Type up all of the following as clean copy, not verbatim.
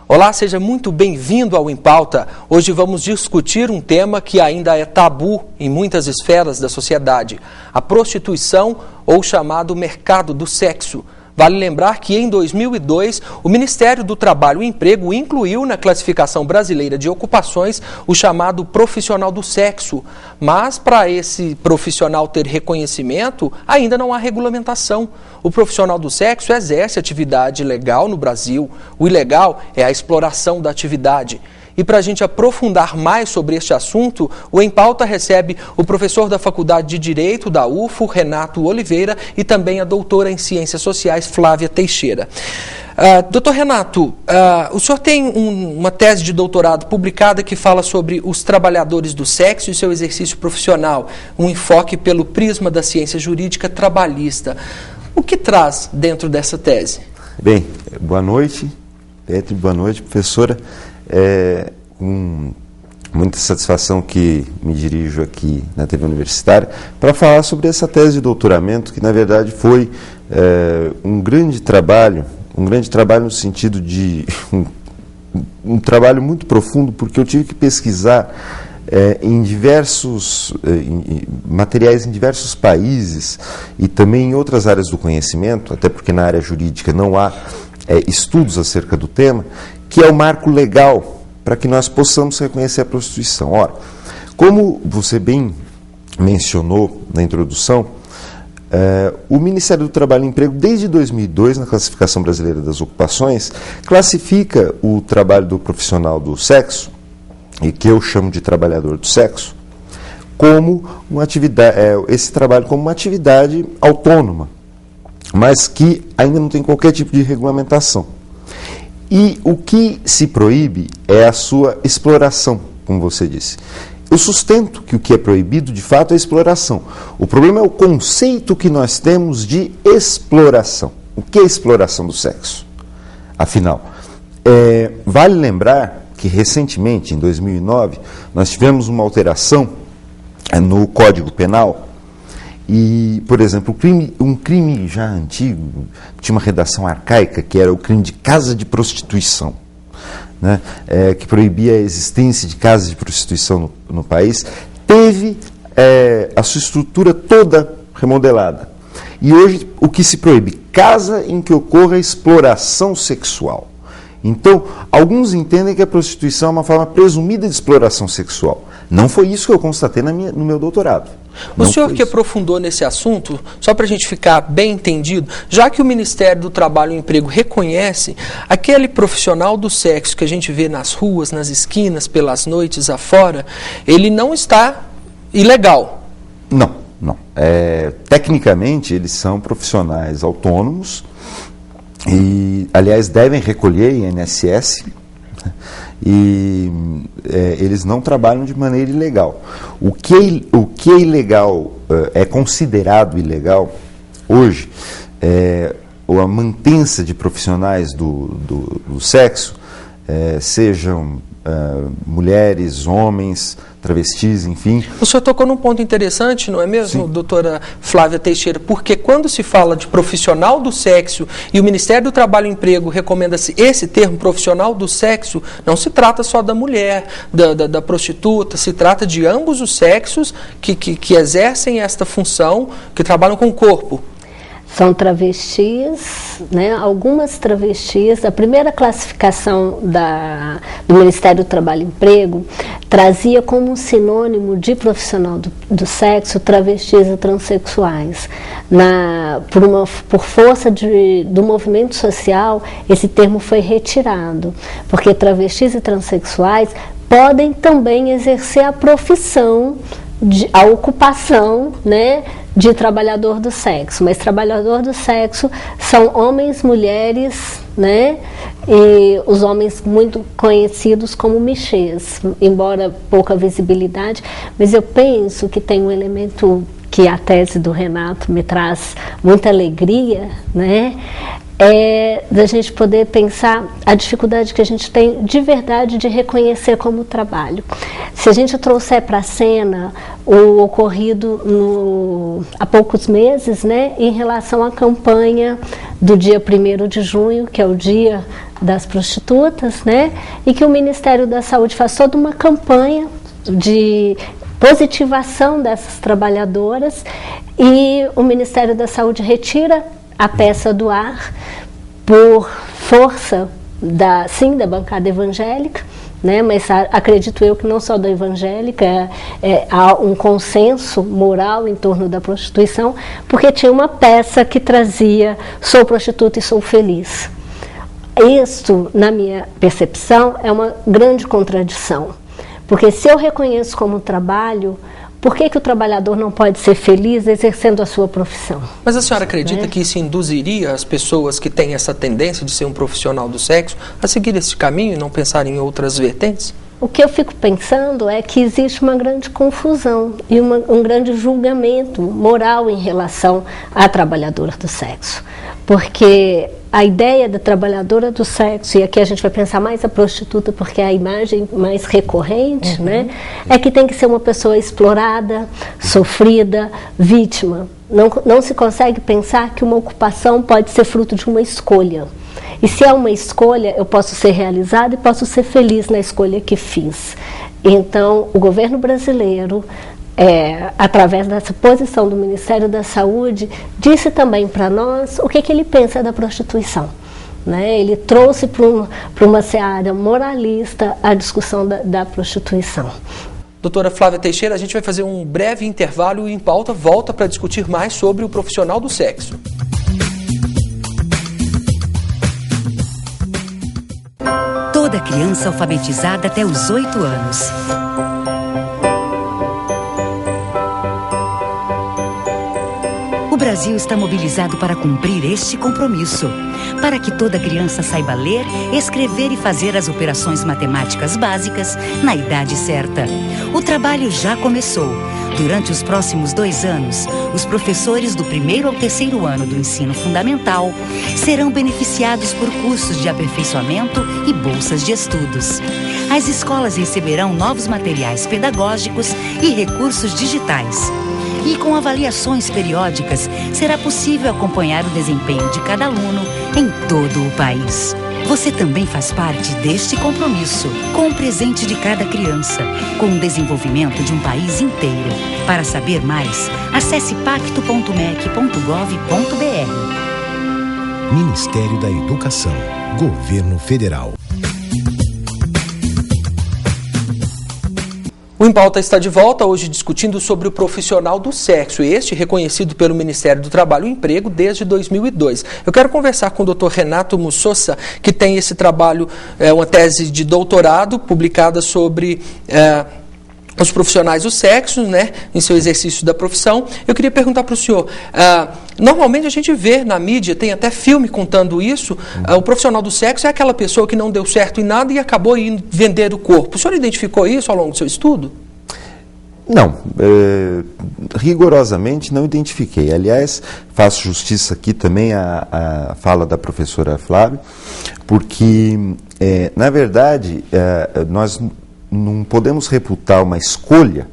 Olá, seja muito bem-vindo ao Em Pauta. Hoje vamos discutir um tema que ainda é tabu em muitas esferas da sociedade, a prostituição ou chamado mercado do sexo. Vale lembrar que em 2002, o Ministério do Trabalho e Emprego incluiu na classificação brasileira de ocupações o chamado profissional do sexo. Mas para esse profissional ter reconhecimento, ainda não há regulamentação. O profissional do sexo exerce atividade legal no Brasil. O ilegal é a exploração da atividade. E para a gente aprofundar mais sobre este assunto, o Em Pauta recebe o professor da Faculdade de Direito da UFO, Renato Oliveira, e também a doutora em Ciências Sociais, Flávia Teixeira. Doutor Renato, o senhor tem uma tese de doutorado publicada que fala sobre os trabalhadores do sexo e seu exercício profissional, um enfoque pelo prisma da ciência jurídica trabalhista. O que traz dentro dessa tese? Bem, boa noite, Petri, boa noite, professora. É com muita satisfação que me dirijo aqui na TV Universitária para falar sobre essa tese de doutoramento, que na verdade foi um grande trabalho no sentido de um trabalho muito profundo, porque eu tive que pesquisar em diversos materiais em diversos países e também em outras áreas do conhecimento, até porque na área jurídica não há estudos acerca do tema, que é o marco legal para que nós possamos reconhecer a prostituição. Ora, como você bem mencionou na introdução, o Ministério do Trabalho e Emprego, desde 2002, na classificação brasileira das ocupações, classifica o trabalho do profissional do sexo, e que eu chamo de trabalhador do sexo, como uma atividade, esse trabalho como uma atividade autônoma, mas que ainda não tem qualquer tipo de regulamentação. E o que se proíbe é a sua exploração, como você disse. Eu sustento que o que é proibido, de fato, é a exploração. O problema é o conceito que nós temos de exploração. O que é exploração do sexo? Afinal, vale lembrar que recentemente, em 2009, nós tivemos uma alteração no Código Penal. E, por exemplo, um crime já antigo, tinha uma redação arcaica, que era o crime de casa de prostituição, né? Que proibia a existência de casas de prostituição no país, teve a sua estrutura toda remodelada. E hoje o que se proíbe? Casa em que ocorra exploração sexual. Então, alguns entendem que a prostituição é uma forma presumida de exploração sexual. Não foi isso que eu constatei no meu doutorado. O senhor que aprofundou nesse assunto, só para a gente ficar bem entendido, já que o Ministério do Trabalho e Emprego reconhece aquele profissional do sexo que a gente vê nas ruas, nas esquinas, pelas noites afora, ele não está ilegal? Não. Tecnicamente, eles são profissionais autônomos e, aliás, devem recolher INSS, e eles não trabalham de maneira ilegal. O que é ilegal, é considerado ilegal hoje, a mantença de profissionais do sexo, sejam mulheres, homens, travestis, enfim. O senhor tocou num ponto interessante, não é mesmo, sim, doutora Flávia Teixeira? Porque quando se fala de profissional do sexo e o Ministério do Trabalho e Emprego recomenda-se esse termo profissional do sexo, não se trata só da mulher, da prostituta, se trata de ambos os sexos que exercem esta função, que trabalham com o corpo. São travestis, né? Algumas travestis. A primeira classificação do Ministério do Trabalho e Emprego trazia como um sinônimo de profissional do sexo travestis e transexuais. Por força do movimento social, esse termo foi retirado, porque travestis e transexuais podem também exercer a profissão, a ocupação, né, de trabalhador do sexo, mas trabalhador do sexo são homens, mulheres, né, e os homens muito conhecidos como michês, embora pouca visibilidade, mas eu penso que tem um elemento que a tese do Renato me traz muita alegria, né, é da gente poder pensar a dificuldade que a gente tem de verdade de reconhecer como trabalho. Se a gente trouxer para a cena o ocorrido há poucos meses, né, em relação à campanha do dia 1º de junho, que é o dia das prostitutas, né, e que o Ministério da Saúde faz toda uma campanha de positivação dessas trabalhadoras e o Ministério da Saúde retira a peça do ar por força da bancada evangélica, né? Mas acredito eu que não só da evangélica, há um consenso moral em torno da prostituição, porque tinha uma peça que trazia "sou prostituta e sou feliz". Isso, na minha percepção, é uma grande contradição, porque se eu reconheço como trabalho, por que o trabalhador não pode ser feliz exercendo a sua profissão? Mas a senhora acredita que isso induziria as pessoas que têm essa tendência de ser um profissional do sexo a seguir esse caminho e não pensar em outras vertentes? O que eu fico pensando é que existe uma grande confusão e um grande julgamento moral em relação à trabalhadora do sexo. Porque a ideia da trabalhadora do sexo, e aqui a gente vai pensar mais a prostituta porque é a imagem mais recorrente, né, é que tem que ser uma pessoa explorada, sofrida, vítima. Não se consegue pensar que uma ocupação pode ser fruto de uma escolha. E se é uma escolha, eu posso ser realizada e posso ser feliz na escolha que fiz. Então, o governo brasileiro, através dessa posição do Ministério da Saúde, disse também para nós o que ele pensa da prostituição. Né? Ele trouxe para uma seara moralista a discussão da prostituição. Doutora Flávia Teixeira, a gente vai fazer um breve intervalo e em pauta volta para discutir mais sobre o profissional do sexo. Toda criança alfabetizada até os 8 anos. O Brasil está mobilizado para cumprir este compromisso, para que toda criança saiba ler, escrever e fazer as operações matemáticas básicas na idade certa. O trabalho já começou. Durante os próximos 2 anos, os professores do 1º ao 3º ano do ensino fundamental serão beneficiados por cursos de aperfeiçoamento e bolsas de estudos. As escolas receberão novos materiais pedagógicos e recursos digitais. E com avaliações periódicas, será possível acompanhar o desempenho de cada aluno em todo o país. Você também faz parte deste compromisso, com o presente de cada criança, com o desenvolvimento de um país inteiro. Para saber mais, acesse pacto.mec.gov.br. Ministério da Educação, Governo Federal. O Em Pauta está de volta, hoje discutindo sobre o profissional do sexo, este reconhecido pelo Ministério do Trabalho e Emprego desde 2002. Eu quero conversar com o Dr. Renato Mussosa, que tem esse trabalho, uma tese de doutorado publicada sobre os profissionais do sexo, né, em seu exercício da profissão. Eu queria perguntar para o senhor, normalmente a gente vê na mídia, tem até filme contando isso, o profissional do sexo é aquela pessoa que não deu certo em nada e acabou indo vender o corpo. O senhor identificou isso ao longo do seu estudo? Não, rigorosamente não identifiquei. Aliás, faço justiça aqui também à fala da professora Flávia, porque, na verdade, nós não podemos reputar uma escolha,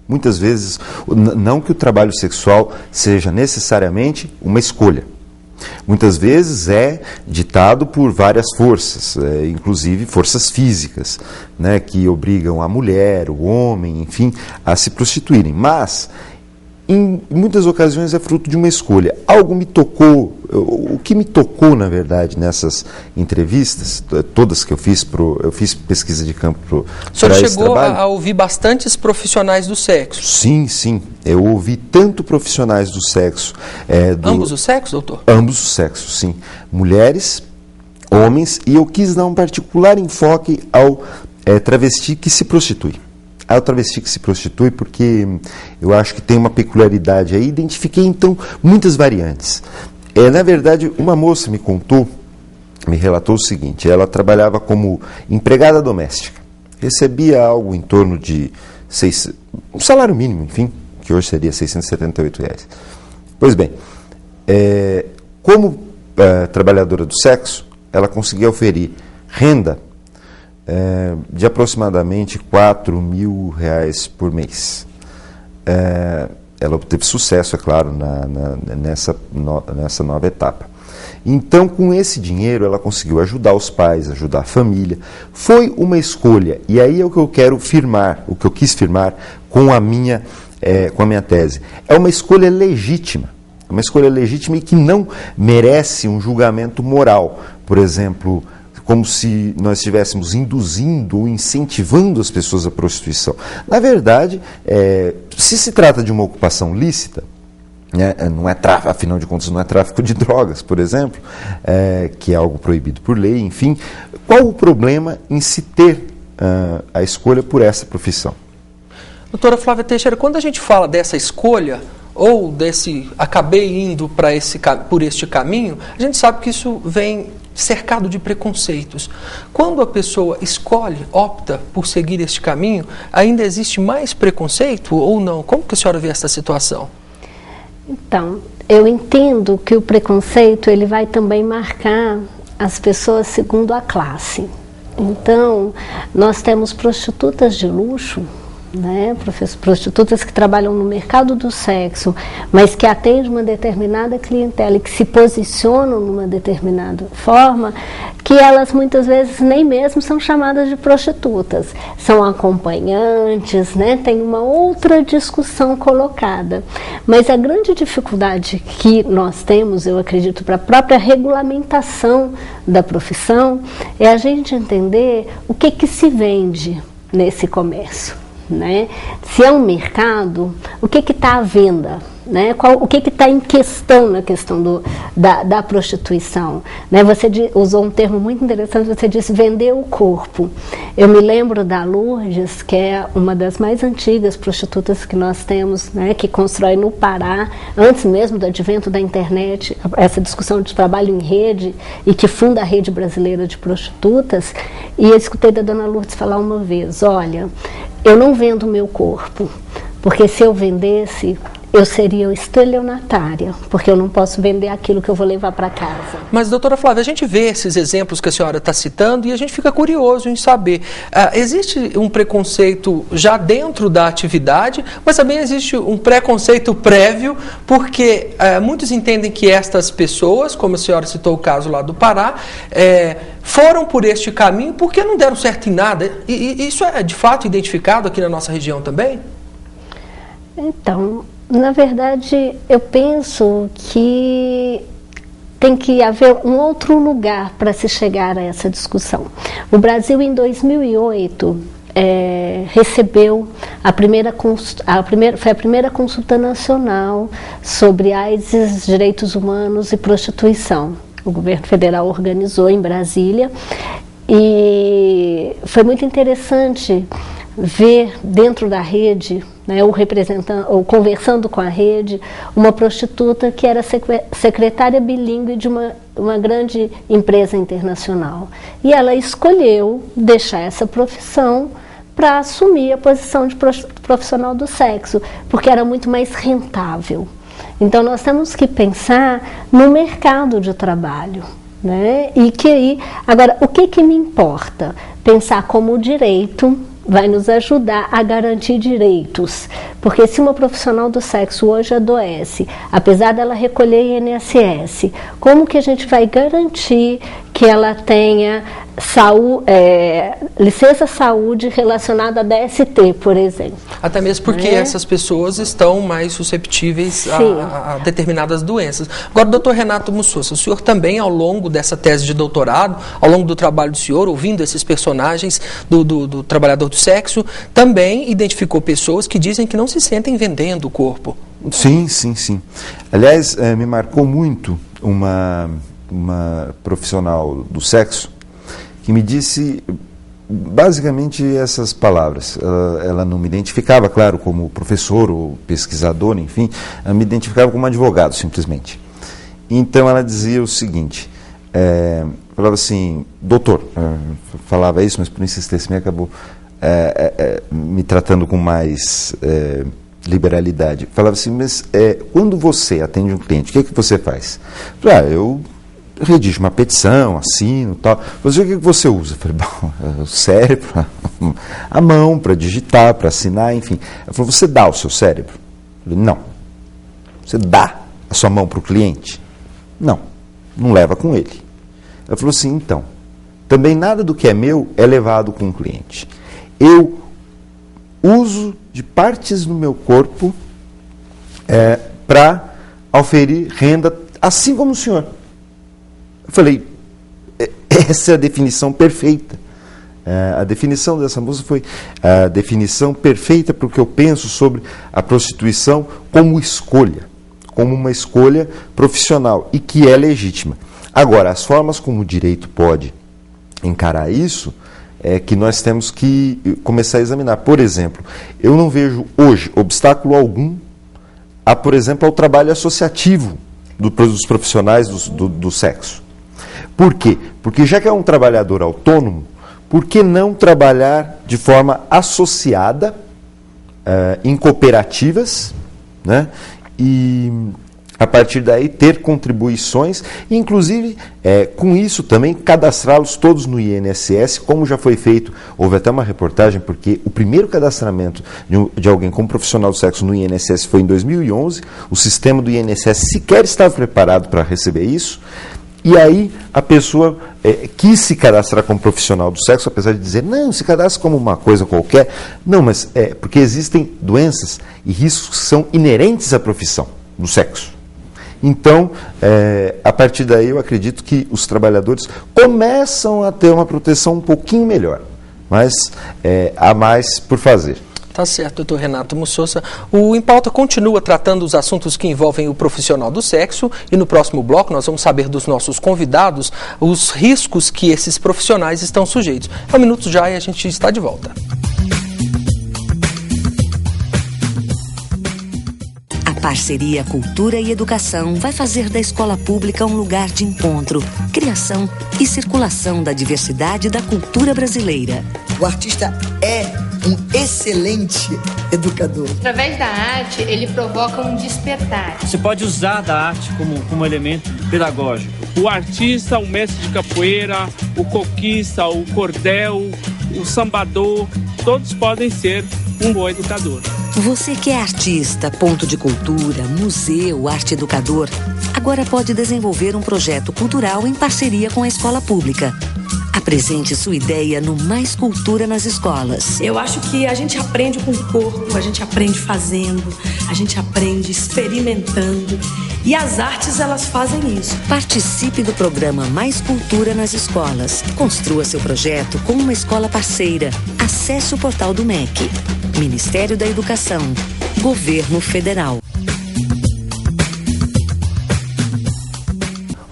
muitas vezes, não que o trabalho sexual seja necessariamente uma escolha. Muitas vezes é ditado por várias forças, inclusive forças físicas, né, que obrigam a mulher, o homem, enfim, a se prostituírem. Mas, em muitas ocasiões, é fruto de uma escolha. Algo me tocou, o que me tocou, na verdade, nessas entrevistas, todas que eu fiz pesquisa de campo para esse trabalho. O senhor chegou a ouvir bastantes profissionais do sexo? Sim, sim. Eu ouvi tanto profissionais do sexo. Ambos os sexos, doutor? Ambos os sexos, sim. Mulheres, homens, e eu quis dar um particular enfoque ao travesti que se prostitui. Ao travesti que se prostitui, porque eu acho que tem uma peculiaridade aí. Identifiquei, então, muitas variantes. Na verdade, uma moça me relatou o seguinte: ela trabalhava como empregada doméstica, recebia algo em torno de um salário mínimo, enfim, que hoje seria R$ 678. Pois bem, como trabalhadora do sexo, ela conseguia oferir renda de aproximadamente R$4.000 por mês. Ela obteve sucesso, é claro, nessa nova etapa. Então, com esse dinheiro, ela conseguiu ajudar os pais, ajudar a família. Foi uma escolha, e aí é o que eu quero firmar, o que eu quis firmar com a minha tese. É uma escolha legítima. Uma escolha legítima e que não merece um julgamento moral. Por exemplo, como se nós estivéssemos induzindo ou incentivando as pessoas à prostituição. Na verdade, se se trata de uma ocupação lícita, não é tráfico, afinal de contas, não é tráfico de drogas, por exemplo, que é algo proibido por lei, enfim. Qual o problema em se ter a escolha por essa profissão? Doutora Flávia Teixeira, quando a gente fala dessa escolha, ou desse acabei indo por este caminho, a gente sabe que isso vem cercado de preconceitos. Quando a pessoa escolhe, opta por seguir este caminho, ainda existe mais preconceito ou não? Como que a senhora vê essa situação? Então, eu entendo que o preconceito ele vai também marcar as pessoas segundo a classe. Então, nós temos prostitutas de luxo, né, prostitutas que trabalham no mercado do sexo, mas que atendem uma determinada clientela e que se posicionam numa determinada forma, que elas muitas vezes nem mesmo são chamadas de prostitutas, são acompanhantes, né, tem uma outra discussão colocada. Mas a grande dificuldade que nós temos, eu acredito, para a própria regulamentação da profissão, é a gente entender o que se vende nesse comércio. Né? Se é um mercado, o que está à venda? Né? O que está em questão na questão da prostituição? Né? Você usou um termo muito interessante, você disse vender o corpo. Eu me lembro da Lourdes, que é uma das mais antigas prostitutas que nós temos, né? Que constrói no Pará, antes mesmo do advento da internet, essa discussão de trabalho em rede, e que funda a Rede Brasileira de Prostitutas. E eu escutei da dona Lourdes falar uma vez, olha, eu não vendo o meu corpo, porque se eu vendesse, eu seria estelionatária, porque eu não posso vender aquilo que eu vou levar para casa. Mas, doutora Flávia, a gente vê esses exemplos que a senhora está citando e a gente fica curioso em saber. Existe um preconceito já dentro da atividade, mas também existe um preconceito prévio, porque muitos entendem que estas pessoas, como a senhora citou o caso lá do Pará, foram por este caminho porque não deram certo em nada. E isso é de fato identificado aqui na nossa região também? Então, na verdade, eu penso que tem que haver um outro lugar para se chegar a essa discussão. O Brasil, em 2008, recebeu foi a primeira consulta nacional sobre AIDS, direitos humanos e prostituição. O governo federal organizou em Brasília e foi muito interessante ver dentro da rede, né, ou conversando com a rede, uma prostituta que era secretária bilíngue de uma grande empresa internacional. E ela escolheu deixar essa profissão para assumir a posição de profissional do sexo, porque era muito mais rentável. Então, nós temos que pensar no mercado de trabalho. Né? E que aí, agora, o que me importa? Pensar como o direito vai nos ajudar a garantir direitos. Porque se uma profissional do sexo hoje adoece, apesar dela recolher INSS, como que a gente vai garantir que ela tenha licença saúde relacionada a DST, por exemplo? Até mesmo porque essas pessoas estão mais susceptíveis a determinadas doenças. Agora, doutor Renato Mussoça, o senhor também, ao longo dessa tese de doutorado, ao longo do trabalho do senhor, ouvindo esses personagens do trabalhador do sexo, também identificou pessoas que dizem que não se sentem vendendo o corpo. Sim. Aliás, me marcou muito uma profissional do sexo que me disse basicamente essas palavras. Ela não me identificava, claro, como professor ou pesquisador, enfim, ela me identificava como advogado, simplesmente. Então ela dizia o seguinte, falava assim, doutor, falava isso, mas por insistência me acabou me tratando com mais liberalidade. Falava assim, mas quando você atende um cliente, o que você faz? Eu redijo uma petição, assino, tal. Você, o que você usa? Eu falei, bom, o cérebro, a mão para digitar, para assinar, enfim. Ela falou, você dá o seu cérebro? Eu falei, não. Você dá a sua mão para o cliente? Não, não leva com ele. Ela falou assim, então, também nada do que é meu é levado com o cliente. Eu uso de partes do meu corpo para oferir renda, assim como o senhor. Eu falei, essa é a definição perfeita. A definição dessa moça foi a definição perfeita para o que eu penso sobre a prostituição como escolha, como uma escolha profissional e que é legítima. Agora, as formas como o direito pode encarar isso é que nós temos que começar a examinar. Por exemplo, eu não vejo hoje obstáculo algum por exemplo, ao trabalho associativo dos profissionais do sexo. Por quê? Porque já que é um trabalhador autônomo, por que não trabalhar de forma associada em cooperativas, né? E a partir daí ter contribuições, e inclusive com isso também cadastrá-los todos no INSS, como já foi feito. Houve até uma reportagem, porque o primeiro cadastramento de alguém como profissional do sexo no INSS foi em 2011, o sistema do INSS sequer estava preparado para receber isso, e aí a pessoa quis se cadastrar como profissional do sexo, apesar de dizer, não, se cadastra como uma coisa qualquer. Não, mas porque existem doenças e riscos que são inerentes à profissão do sexo. Então, a partir daí, eu acredito que os trabalhadores começam a ter uma proteção um pouquinho melhor, mas há mais por fazer. Tá certo, doutor Renato Mussosa. O Em Pauta continua tratando os assuntos que envolvem o profissional do sexo e no próximo bloco nós vamos saber dos nossos convidados os riscos que esses profissionais estão sujeitos. É um minuto já e a gente está de volta. Parceria Cultura e Educação vai fazer da escola pública um lugar de encontro, criação e circulação da diversidade da cultura brasileira. O artista é um excelente educador. Através da arte, ele provoca um despertar. Você pode usar da arte como elemento pedagógico. O artista, o mestre de capoeira, o coquista, o cordel, o sambador, todos podem ser um bom educador. Você que é artista, ponto de cultura, museu, arte educador, agora pode desenvolver um projeto cultural em parceria com a escola pública. Apresente sua ideia no Mais Cultura nas Escolas. Eu acho que a gente aprende com o corpo, a gente aprende fazendo, a gente aprende experimentando. E as artes, elas fazem isso. Participe do programa Mais Cultura nas Escolas. Construa seu projeto com uma escola parceira. Acesse o portal do MEC. Ministério da Educação. Governo Federal.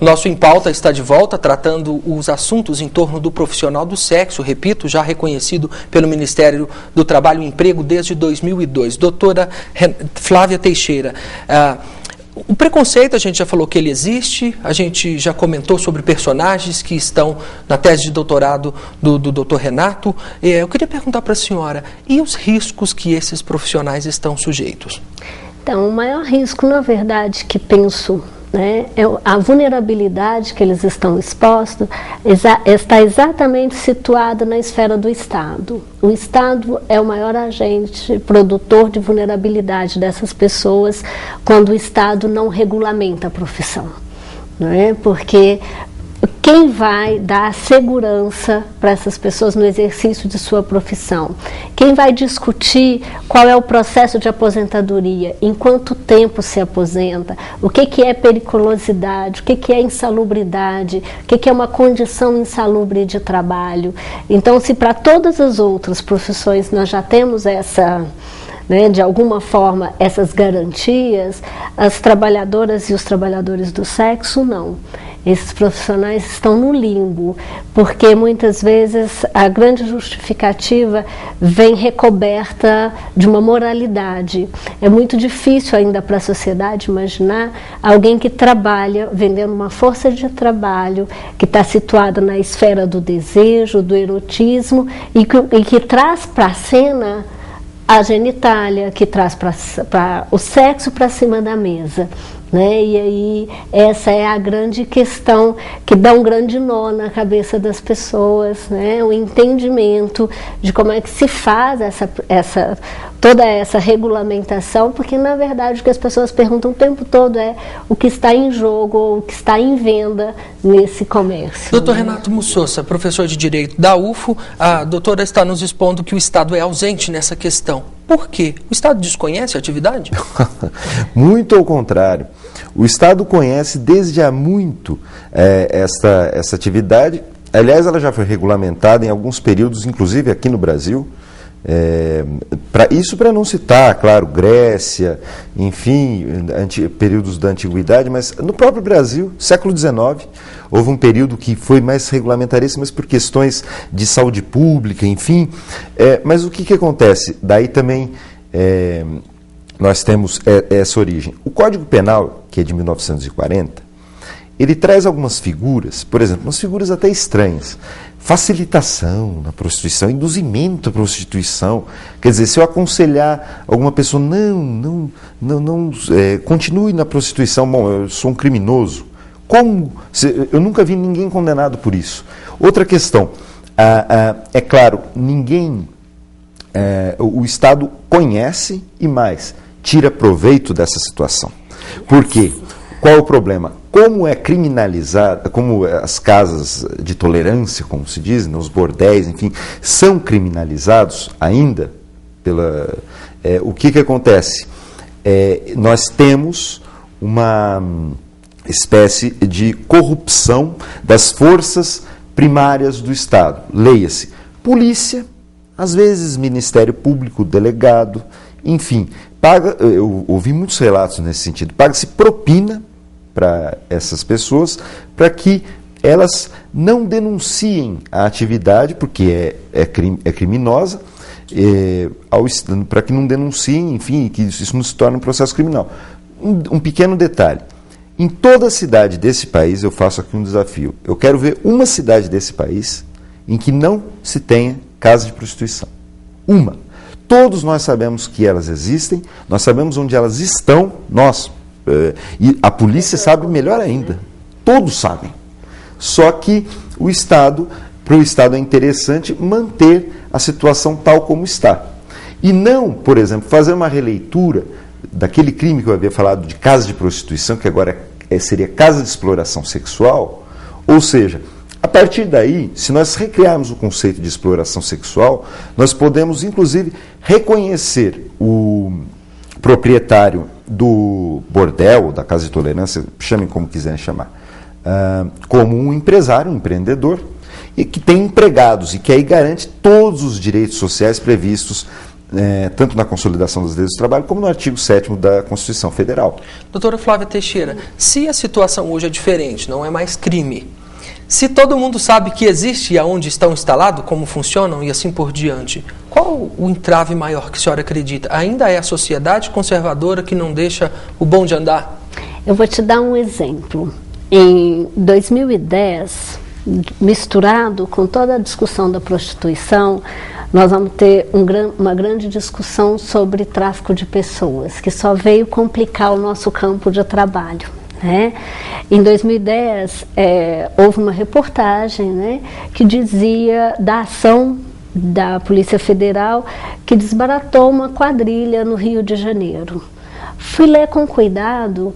O nosso Em Pauta está de volta, tratando os assuntos em torno do profissional do sexo, repito, já reconhecido pelo Ministério do Trabalho e Emprego desde 2002. Doutora Flávia Teixeira, o preconceito, a gente já falou que ele existe, a gente já comentou sobre personagens que estão na tese de doutorado do doutor Renato. Eu queria perguntar para a senhora, e os riscos que esses profissionais estão sujeitos? Então, o maior risco, na verdade, que penso, né, é a vulnerabilidade que eles estão expostos, está exatamente situada na esfera do Estado. O Estado é o maior agente produtor de vulnerabilidade dessas pessoas quando o Estado não regulamenta a profissão, não é? Porque quem vai dar segurança para essas pessoas no exercício de sua profissão? Quem vai discutir qual é o processo de aposentadoria? Em quanto tempo se aposenta? O que é periculosidade? O que é insalubridade? O que é uma condição insalubre de trabalho? Então, se para todas as outras profissões nós já temos essa... de alguma forma, essas garantias, as trabalhadoras e os trabalhadores do sexo, não. Esses profissionais estão no limbo, porque muitas vezes a grande justificativa vem recoberta de uma moralidade. É muito difícil ainda para a sociedade imaginar alguém que trabalha vendendo uma força de trabalho que está situada na esfera do desejo, do erotismo e que traz para a cena a genitália, que traz para o sexo para cima da mesa. né? E aí essa é a grande questão que dá um grande nó na cabeça das pessoas, né? O entendimento de como é que se faz toda essa regulamentação, porque na verdade o que as pessoas perguntam o tempo todo é o que está em jogo ou o que está em venda nesse comércio. Doutor Renato Mussoça, professor de Direito da UFO, a doutora está nos expondo que o Estado é ausente nessa questão. Por quê? O Estado desconhece a atividade? Muito ao contrário. O Estado conhece desde há muito essa atividade. Aliás, ela já foi regulamentada em alguns períodos, inclusive aqui no Brasil. Isso para não citar, claro, Grécia, enfim, períodos da antiguidade, mas no próprio Brasil, século XIX, houve um período que foi mais regulamentarista, mas por questões de saúde pública, enfim. Mas o que acontece? Daí também nós temos essa origem. O Código Penal, que é de 1940, ele traz algumas figuras, por exemplo, umas figuras até estranhas. Facilitação na prostituição, induzimento à prostituição. Quer dizer, se eu aconselhar alguma pessoa, não continue na prostituição, bom, eu sou um criminoso. Como? Eu nunca vi ninguém condenado por isso. Outra questão, é claro, o Estado conhece e mais, tira proveito dessa situação. Por quê? Qual é o problema? Como é criminalizada, como as casas de tolerância, como se diz, os bordéis, enfim, são criminalizados ainda, o que acontece? Nós temos uma espécie de corrupção das forças primárias do Estado. Leia-se, polícia, às vezes Ministério Público, delegado, enfim, eu ouvi muitos relatos nesse sentido, paga-se propina para essas pessoas, para que elas não denunciem a atividade, porque é criminosa, para que não denunciem, enfim, que isso não se torne um processo criminal. Um pequeno detalhe, em toda cidade desse país, eu faço aqui um desafio, eu quero ver uma cidade desse país em que não se tenha casa de prostituição. Uma. Todos nós sabemos que elas existem, nós sabemos onde elas estão, e a polícia sabe melhor ainda. Todos sabem. Só que para o Estado é interessante manter a situação tal como está. E não, por exemplo, fazer uma releitura daquele crime que eu havia falado de casa de prostituição, que agora seria casa de exploração sexual. Ou seja, a partir daí, se nós recriarmos o conceito de exploração sexual, nós podemos, inclusive, reconhecer o proprietário do bordel, da casa de tolerância, chamem como quiserem chamar, como um empresário, um empreendedor, e que tem empregados e que aí garante todos os direitos sociais previstos tanto na consolidação das leis do trabalho como no artigo 7º da Constituição Federal. Doutora Flávia Teixeira, se a situação hoje é diferente, não é mais crime, se todo mundo sabe que existe e aonde estão instalados, como funcionam e assim por diante, qual o entrave maior que a senhora acredita? Ainda é a sociedade conservadora que não deixa o bonde andar? Eu vou te dar um exemplo. Em 2010, misturado com toda a discussão da prostituição, nós vamos ter uma grande discussão sobre tráfico de pessoas, que só veio complicar o nosso campo de trabalho. Em 2010, houve uma reportagem que dizia da ação da Polícia Federal que desbaratou uma quadrilha no Rio de Janeiro. Fui ler com cuidado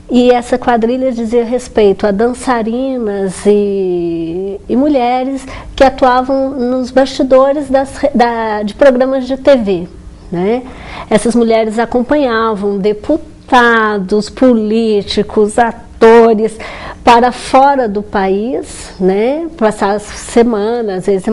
e essa quadrilha dizia respeito a dançarinas e mulheres que atuavam nos bastidores de programas de TV. Essas mulheres acompanhavam deputados, políticos, atores para fora do país, passar semanas, às vezes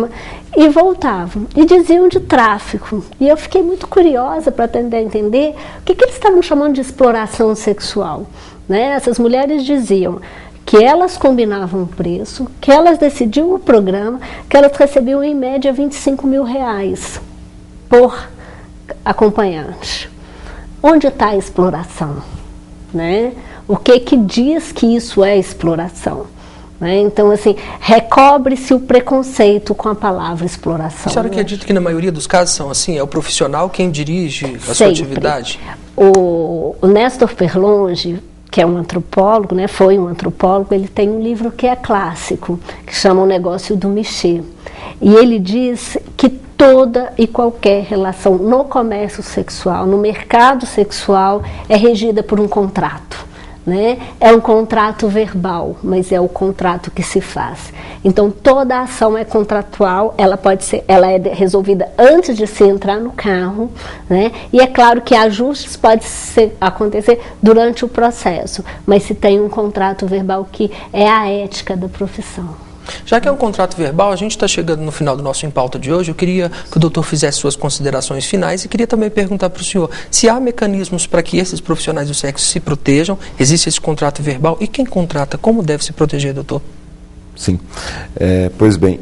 e voltavam, e diziam de tráfico. E eu fiquei muito curiosa para tentar entender o que eles estavam chamando de exploração sexual. Essas mulheres diziam que elas combinavam o preço, que elas decidiam o programa, que elas recebiam em média R$25 mil por acompanhante. Onde está a exploração? O que diz que isso é exploração? Então, assim, recobre-se o preconceito com a palavra exploração. A senhora acredita que na maioria dos casos são assim? É o profissional quem dirige a sua atividade? O Néstor Perlonge que é um antropólogo, né, foi um antropólogo, ele tem um livro que é clássico, que chama O Negócio do Michê. E ele diz que toda e qualquer relação no comércio sexual, no mercado sexual, é regida por um contrato. Né? É um contrato verbal, mas é o contrato que se faz. Então toda ação é contratual, ela é resolvida antes de se entrar no carro, né? E é claro que ajustes podem acontecer durante o processo, mas se tem um contrato verbal que é a ética da profissão. Já que é um contrato verbal, a gente está chegando no final do nosso Em Pauta de hoje. Eu queria que o doutor fizesse suas considerações finais e queria também perguntar para o senhor se há mecanismos para que esses profissionais do sexo se protejam, existe esse contrato verbal e quem contrata, como deve se proteger, doutor? Sim, pois bem,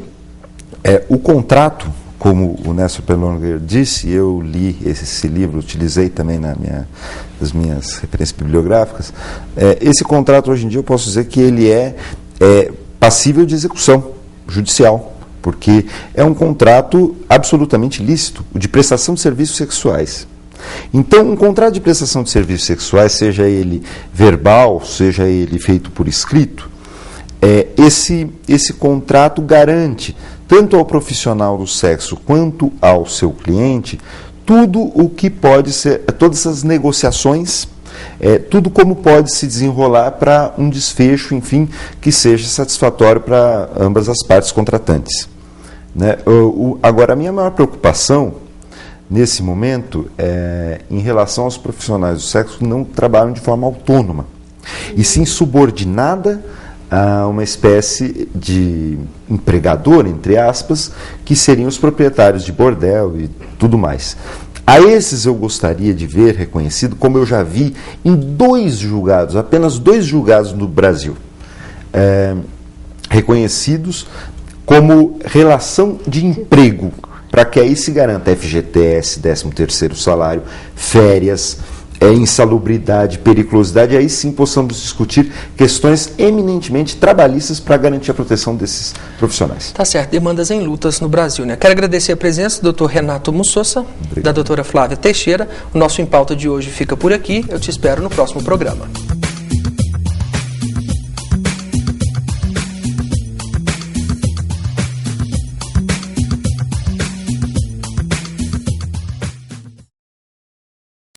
o contrato, como o Néstor Perlonger disse, eu li esse livro, utilizei também nas minhas referências bibliográficas, esse contrato hoje em dia eu posso dizer que ele é passível de execução judicial, porque é um contrato absolutamente lícito, de prestação de serviços sexuais. Então, um contrato de prestação de serviços sexuais, seja ele verbal, seja ele feito por escrito, esse contrato garante, tanto ao profissional do sexo quanto ao seu cliente, tudo o que pode ser, todas essas negociações, tudo como pode se desenrolar para um desfecho, enfim, que seja satisfatório para ambas as partes contratantes. Né? Agora, a minha maior preocupação, nesse momento, é em relação aos profissionais do sexo que não trabalham de forma autônoma, e sim subordinada a uma espécie de empregador, entre aspas, que seriam os proprietários de bordel e tudo mais. A esses eu gostaria de ver reconhecido, como eu já vi em 2 julgados, apenas 2 julgados no Brasil, reconhecidos como relação de emprego, para que aí se garanta FGTS, 13º salário, férias, insalubridade, periculosidade, e aí sim possamos discutir questões eminentemente trabalhistas para garantir a proteção desses profissionais. Tá certo, demandas em lutas no Brasil, né? Quero agradecer a presença do Dr. Renato Mussosa, da doutora Flávia Teixeira. O nosso Em Pauta de hoje fica por aqui. Eu te espero no próximo programa.